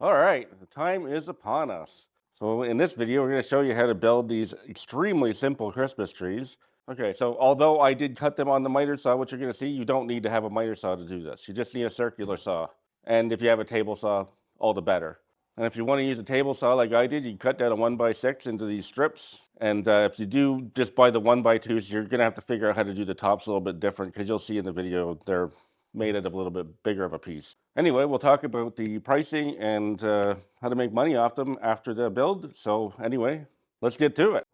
All right, the time is upon us. So in this video, we're going to show you how to build these extremely simple Christmas trees. Okay, so although I did cut them on the miter saw, what you're going to see, you don't need to have a miter saw to do this. You just need a circular saw. And if you have a table saw, all the better. And if you want to use a table saw like I did, you cut down a 1x6 into these strips. And if you do just buy the 1x2s, you're going to have to figure out how to do the tops a little bit different because you'll see in the video they're made out of a little bit bigger of a piece. Anyway, we'll talk about the pricing and how to make money off them after the build. So anyway, let's get to it.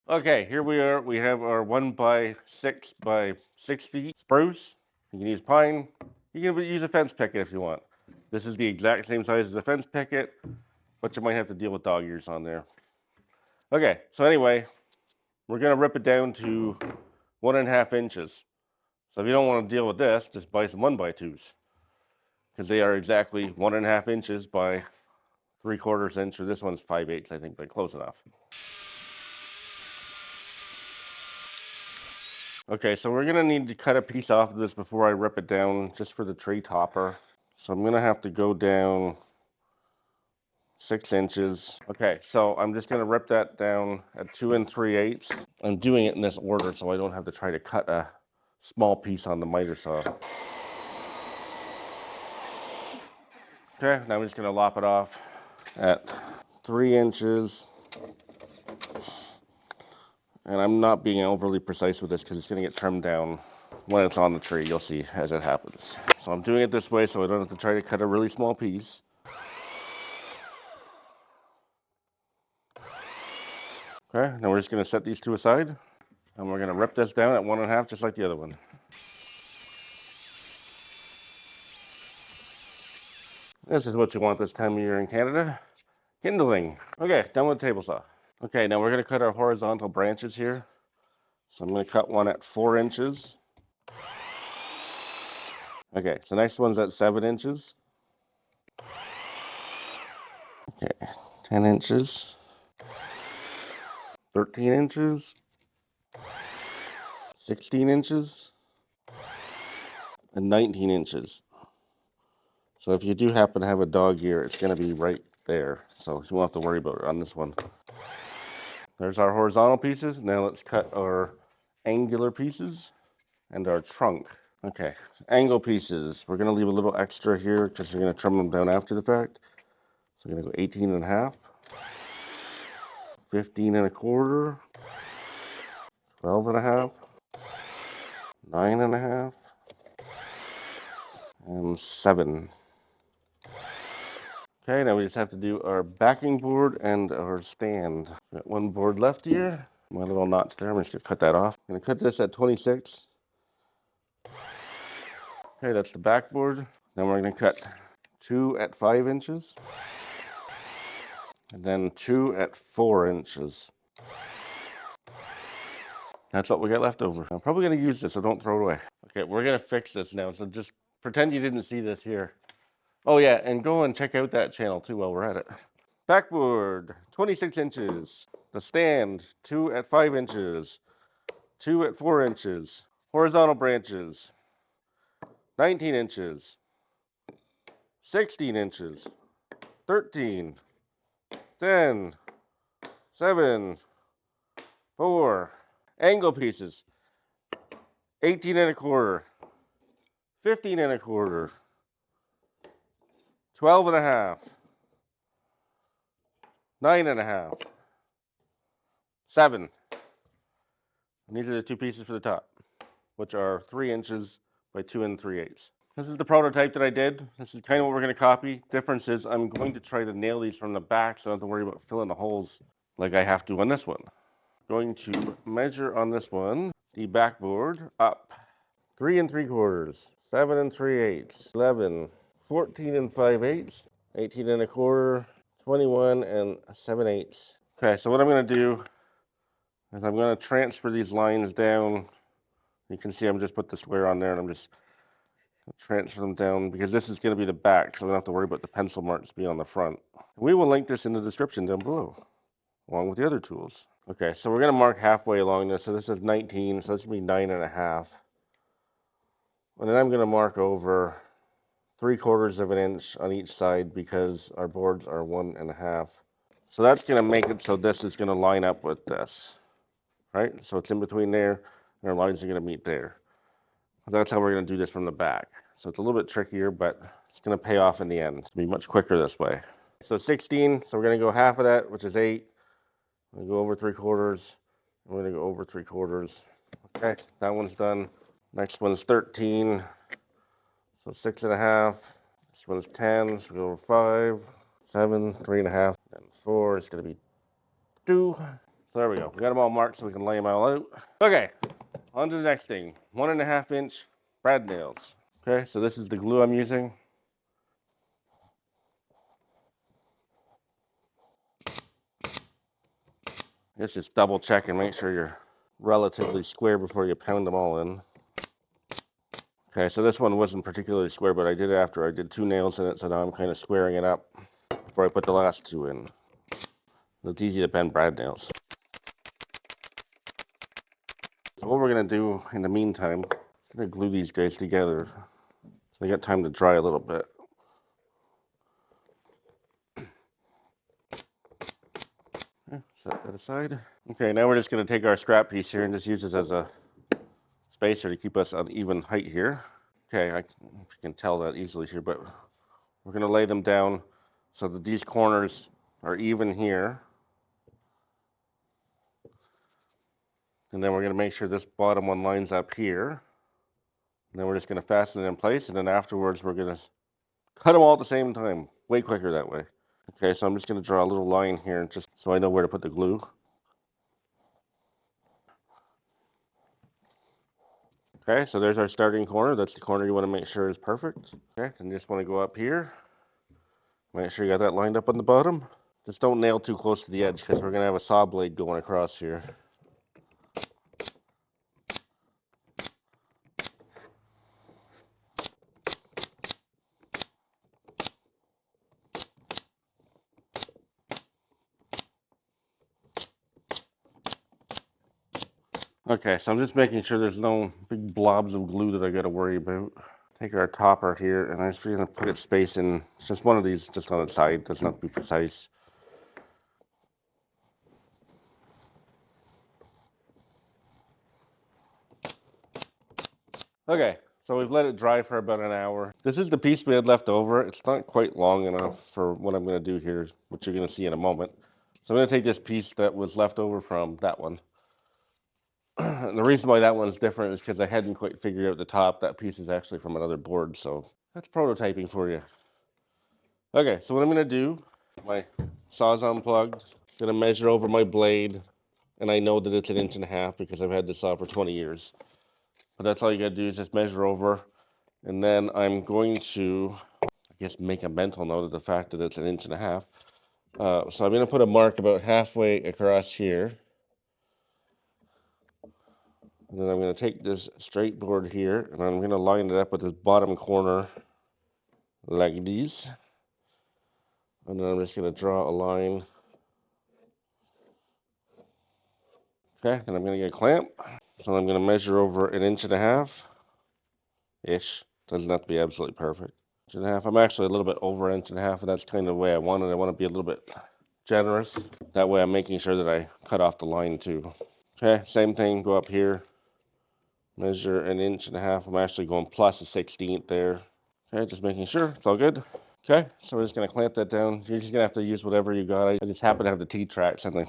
Okay, here we are. We have our 1x6 by 6 feet spruce. You can use pine. You can use a fence picket if you want. This is the exact same size as the fence picket, but you might have to deal with dog ears on there. Okay, so anyway, we're going to rip it down to 1.5 inches. So if you don't want to deal with this, just buy some 1x2s because they are exactly 1.5 inches by 3/4 inch, or this one's 5/8, I think, but close enough. Okay, so we're gonna need to cut a piece off of this before I rip it down, just for the tree topper. So I'm gonna have to go down 6 inches. Okay, so I'm just gonna rip that down at 2 3/8. I'm doing it in this order so I don't have to try to cut a small piece on the miter saw. Okay, now I'm just gonna lop it off at 3 inches. And I'm not being overly precise with this because it's going to get trimmed down when it's on the tree. You'll see as it happens. So I'm doing it this way so I don't have to try to cut a really small piece. Okay, now we're just going to set these two aside. And we're going to rip this down at 1.5 just like the other one. This is what you want this time of year in Canada. Kindling. Okay, done with the table saw. Okay, now we're going to cut our horizontal branches here. So I'm going to cut one at 4 inches. Okay, so next one's at 7 inches. Okay, 10 inches. 13 inches. 16 inches. And 19 inches. So if you do happen to have a dog ear, it's going to be right there. So you won't have to worry about it on this one. There's our horizontal pieces. Now let's cut our angular pieces and our trunk. Okay, so angle pieces. We're going to leave a little extra here because we're going to trim them down after the fact. So we're going to go 18.5, 15.25, 12.5, 9.5, and 7. Okay, now we just have to do our backing board and our stand. Got one board left here. My little knots there, I'm just gonna cut that off. I'm gonna cut this at 26. Okay, that's the backboard. Then we're gonna cut 2 at 5 inches. And then 2 at 4 inches. That's what we got left over. I'm probably gonna use this, so don't throw it away. Okay, we're gonna fix this now, so just pretend you didn't see this here. Oh yeah, and go and check out that channel too while we're at it. Backboard, 26 inches. The stand, 2 at 5 inches. 2 at 4 inches. Horizontal branches, 19 inches. 16 inches. 13. 10. 7. 4. Angle pieces, 18.25. 15.25. 12.5. 9.5. 7. And these are the two pieces for the top, which are 3 inches by 2 3/8. This is the prototype that I did. This is kind of what we're going to copy. Difference is I'm going to try to nail these from the back so I don't have to worry about filling the holes like I have to on this one. Going to measure on this one the backboard up 3 3/4, 7 3/8, 11, 14 5/8, 18.25, 21 7/8. Okay, so what I'm going to do is I'm going to transfer these lines down. You can see I'm just put the square on there and I'm just transfer them down because this is going to be the back, so we don't have to worry about the pencil marks being on the front. We will link this in the description down below, along with the other tools. Okay, so we're going to mark halfway along this. So this is 19, so this will be 9.5. And then I'm going to mark over 3/4 of an inch on each side because our boards are 1.5. So that's going to make it so this is going to line up with this, right? So it's in between there, and our lines are going to meet there. That's how we're going to do this from the back. So it's a little bit trickier, but it's going to pay off in the end. It's going to be much quicker this way. So 16, so we're going to go half of that, which is 8. We're going to go over 3/4. We're going to go over 3/4. Okay, that one's done. Next one's 13. So 6.5. This one's 10. So we go over 5, 7, 3.5, and 4. It's going to be 2. So there we go. We got them all marked so we can lay them all out. Okay, on to the next thing. 1.5 inch brad nails. Okay, so this is the glue I'm using. Let's just double check and make sure you're relatively square before you pound them all in. Okay, so this one wasn't particularly square, but I did it after I did 2 nails in it, so now I'm kind of squaring it up before I put the last 2 in. It's easy to bend brad nails. So what we're going to do in the meantime, I'm going to glue these guys together so they got time to dry a little bit. Okay, set that aside. Okay, now we're just going to take our scrap piece here and just use it as a spacer to keep us on even height here. Okay, I don't know if you can tell that easily here, but we're going to lay them down so that these corners are even here. And then we're going to make sure this bottom one lines up here. And then we're just going to fasten it in place. And then afterwards, we're going to cut them all at the same time. Way quicker that way. Okay, so I'm just going to draw a little line here just so I know where to put the glue. Okay, so there's our starting corner. That's the corner you want to make sure is perfect. Okay, and you just want to go up here. Make sure you got that lined up on the bottom. Just don't nail too close to the edge because we're going to have a saw blade going across here. Okay, so I'm just making sure there's no big blobs of glue that I got to worry about. Take our topper here, and I'm just going to put it space in. It's just one of these just on its side. Doesn't have to be precise. Okay, so we've let it dry for about an hour. This is the piece we had left over. It's not quite long enough for what I'm going to do here, which you're going to see in a moment. So I'm going to take this piece that was left over from that one. And the reason why that one's different is because I hadn't quite figured out the top. That piece is actually from another board, so that's prototyping for you. Okay, so what I'm going to do, my saw's unplugged. I'm going to measure over my blade, and I know that it's 1.5 inches because I've had this saw for 20 years. But that's all you got to do is just measure over, and then I'm going to, I guess, make a mental note of the fact that it's 1.5 inches. So I'm going to put a mark about halfway across here. And then I'm going to take this straight board here, and I'm going to line it up with this bottom corner like these. And then I'm just going to draw a line. Okay, and I'm going to get a clamp. So I'm going to measure over 1.5 inches-ish. Doesn't have to be absolutely perfect. 1.5 inches. I'm actually a little bit over 1.5 inches, and that's kind of the way I want it. I want to be a little bit generous. That way I'm making sure that I cut off the line too. Okay, same thing, go up here. Measure 1.5 inches. I'm actually going plus a 1/16 there. Okay, just making sure it's all good. Okay, so we're just going to clamp that down. You're just going to have to use whatever you got. I just happen to have the T-tracks and the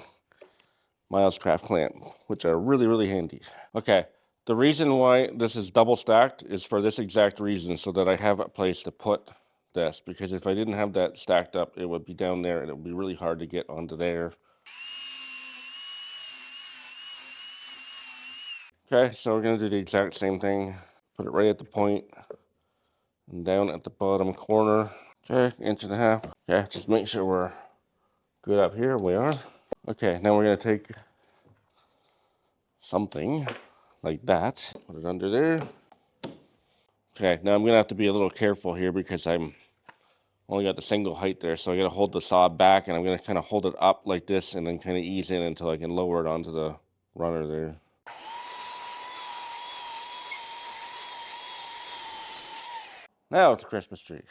Miles Craft clamp, which are really, really handy. Okay, the reason why this is double stacked is for this exact reason, so that I have a place to put this. Because if I didn't have that stacked up, it would be down there and it would be really hard to get onto there. Okay, so we're going to do the exact same thing. Put it right at the point and down at the bottom corner. Okay, 1.5 inches. Okay, just make sure we're good up here. We are. Okay, now we're going to take something like that. Put it under there. Okay, now I'm going to have to be a little careful here because I'm only got the single height there. So I got to hold the saw back, and I'm going to kind of hold it up like this and then kind of ease in until I can lower it onto the runner there. Now it's a Christmas tree.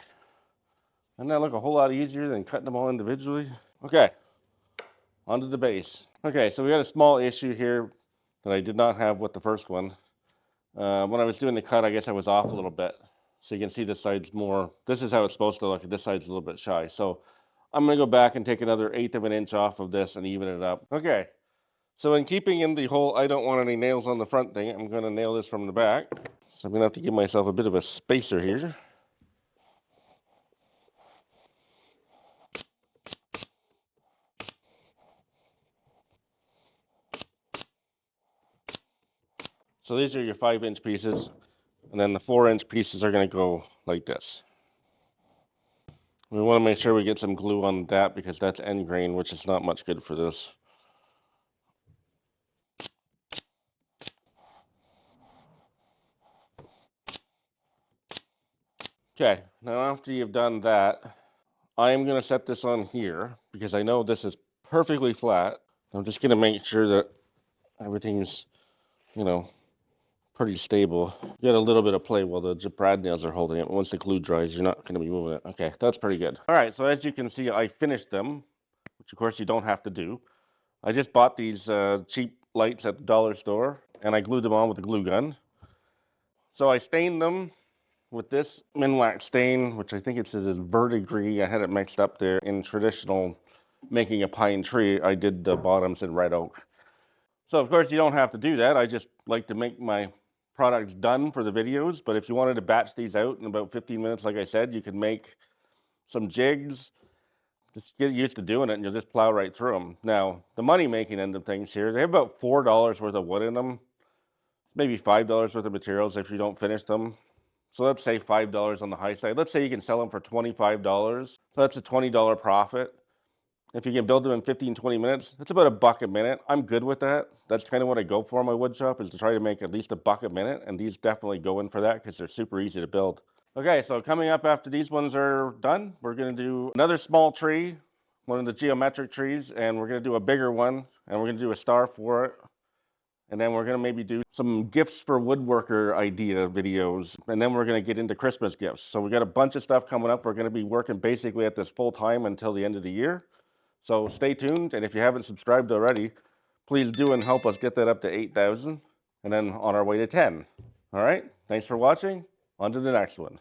Doesn't that look a whole lot easier than cutting them all individually? Okay, onto the base. Okay, so we got a small issue here that I did not have with the first one. When I was doing the cut, I guess I was off a little bit. So you can see this side's more, this is how it's supposed to look, and this side's a little bit shy. So I'm gonna go back and take another 1/8 of an inch off of this and even it up. Okay, so in keeping in the whole I don't want any nails on the front thing, I'm gonna nail this from the back. So I'm gonna have to give myself a bit of a spacer here. So these are your 5-inch pieces, and then the 4-inch pieces are gonna go like this. We want to make sure we get some glue on that because that's end grain, which is not much good for this. Okay, now after you've done that, I'm going to set this on here because I know this is perfectly flat. I'm just going to make sure that everything's, pretty stable. Get a little bit of play while the brad nails are holding it. Once the glue dries, you're not going to be moving it. Okay, that's pretty good. All right, so as you can see, I finished them, which of course you don't have to do. I just bought these cheap lights at the dollar store, and I glued them on with a glue gun. So I stained them with this Minwax stain, which I think it says is verdigris. I had it mixed up there. In traditional making a pine tree, I did the bottoms in red oak. So of course you don't have to do that. I just like to make my products done for the videos. But if you wanted to batch these out in about 15 minutes, like I said, you could make some jigs. Just get used to doing it and you'll just plow right through them. Now, the money making end of things here, they have about $4 worth of wood in them. Maybe $5 worth of materials if you don't finish them. So let's say $5 on the high side. Let's say you can sell them for $25. So that's a $20 profit. If you can build them in 15, 20 minutes, it's about $1 a minute. I'm good with that. That's kind of what I go for in my wood shop, is to try to make at least $1 a minute. And these definitely go in for that because they're super easy to build. Okay, so coming up after these ones are done, we're going to do another small tree, one of the geometric trees, and we're going to do a bigger one, and we're going to do a star for it. And then we're going to maybe do some gifts for woodworker idea videos. And then we're going to get into Christmas gifts. So we got a bunch of stuff coming up. We're going to be working basically at this full time until the end of the year. So stay tuned. And if you haven't subscribed already, please do and help us get that up to 8,000. And then on our way to 10. All right. Thanks for watching. On to the next one.